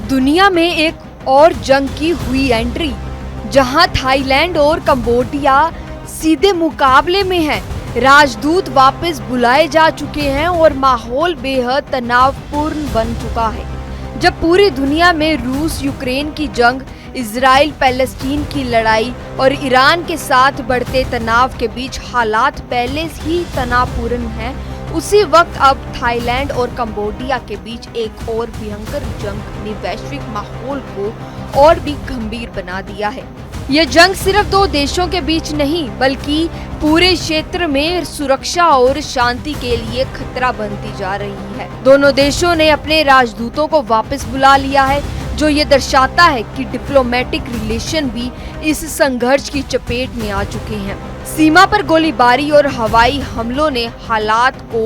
दुनिया में एक और जंग की हुई एंट्री, जहां थाईलैंड और कंबोडिया सीधे मुकाबले में हैं। राजदूत वापस बुलाए जा चुके हैं और माहौल बेहद तनावपूर्ण बन चुका है। जब पूरी दुनिया में रूस यूक्रेन की जंग, इजराइल पैलेस्टीन की लड़ाई और ईरान के साथ बढ़ते तनाव के बीच हालात पहले ही तनावपूर्ण हैं, उसी वक्त अब थाईलैंड और कंबोडिया के बीच एक और भयंकर जंग ने वैश्विक माहौल को और भी गंभीर बना दिया है। यह जंग सिर्फ दो देशों के बीच नहीं, बल्कि पूरे क्षेत्र में सुरक्षा और शांति के लिए खतरा बनती जा रही है। दोनों देशों ने अपने राजदूतों को वापस बुला लिया है, जो ये दर्शाता है कि डिप्लोमेटिक रिलेशन भी इस संघर्ष की चपेट में आ चुके हैं। सीमा पर गोलीबारी और हवाई हमलों ने हालात को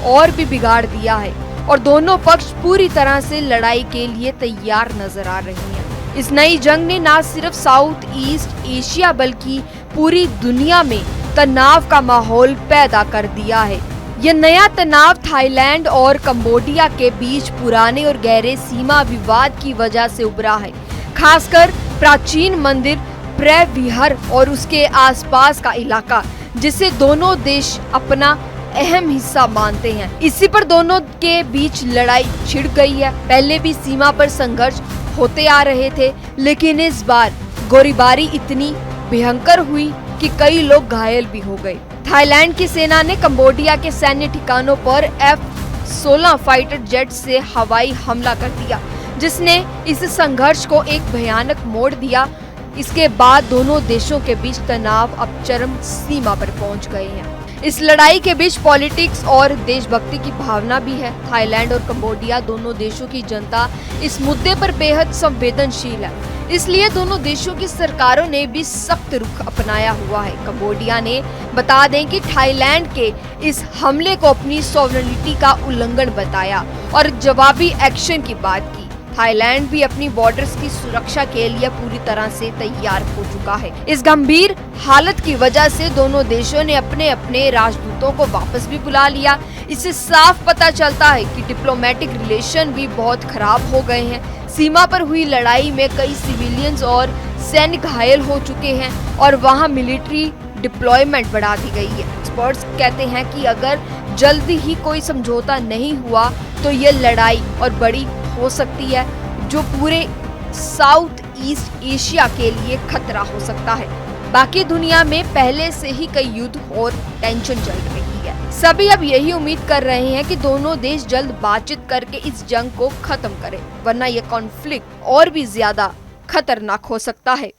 और भी बिगाड़ दिया है और दोनों पक्ष पूरी तरह से लड़ाई के लिए तैयार नजर आ रही हैं। इस नई जंग ने न सिर्फ साउथ ईस्ट एशिया बल्कि पूरी दुनिया में तनाव का माहौल पैदा कर दिया है। यह नया तनाव थाईलैंड और कंबोडिया के बीच पुराने और गहरे सीमा विवाद की वजह से उभरा है, खासकर प्राचीन मंदिर प्रेविहर और उसके आसपास का इलाका, जिसे दोनों देश अपना अहम हिस्सा मानते हैं। इसी पर दोनों के बीच लड़ाई छिड़ गई है। पहले भी सीमा पर संघर्ष होते आ रहे थे, लेकिन इस बार गोलीबारी इतनी भयंकर हुई कि कई लोग घायल भी हो गए। थाईलैंड की सेना ने कंबोडिया के सैन्य ठिकानों पर F-16 फाइटर जेट से हवाई हमला कर दिया, जिसने इस संघर्ष को एक भयानक मोड़ दिया। इसके बाद दोनों देशों के बीच तनाव अब चरम सीमा पर पहुंच गए हैं। इस लड़ाई के बीच पॉलिटिक्स और देशभक्ति की भावना भी है। थाईलैंड और कंबोडिया दोनों देशों की जनता इस मुद्दे पर बेहद संवेदनशील है, इसलिए दोनों देशों की सरकारों ने भी सख्त रुख अपनाया हुआ है। कंबोडिया ने बता दें कि थाईलैंड के इस हमले को अपनी सॉवरेनिटी का उल्लंघन बताया और जवाबी एक्शन की बात की। थाईलैंड भी अपनी बॉर्डर्स की सुरक्षा के लिए पूरी तरह से तैयार हो चुका है। इस गंभीर हालत की वजह से दोनों देशों ने अपने अपने राजदूतों को वापस भी बुला लिया। इससे साफ पता चलता है कि डिप्लोमेटिक रिलेशन भी बहुत खराब हो गए हैं। सीमा पर हुई लड़ाई में कई सिविलियंस और सैनिक घायल हो चुके हैं और वहां मिलिट्री डिप्लॉयमेंट बढ़ा दी गई है। एक्सपर्ट्स कहते हैं कि अगर जल्द ही कोई समझौता नहीं हुआ तो ये लड़ाई और बड़ी हो सकती है, जो पूरे साउथ ईस्ट एशिया के लिए खतरा हो सकता है। बाकी दुनिया में पहले से ही कई युद्ध और टेंशन चल रही है। सभी अब यही उम्मीद कर रहे हैं कि दोनों देश जल्द बातचीत करके इस जंग को खत्म करें, वरना यह कॉन्फ्लिक्ट और भी ज्यादा खतरनाक हो सकता है।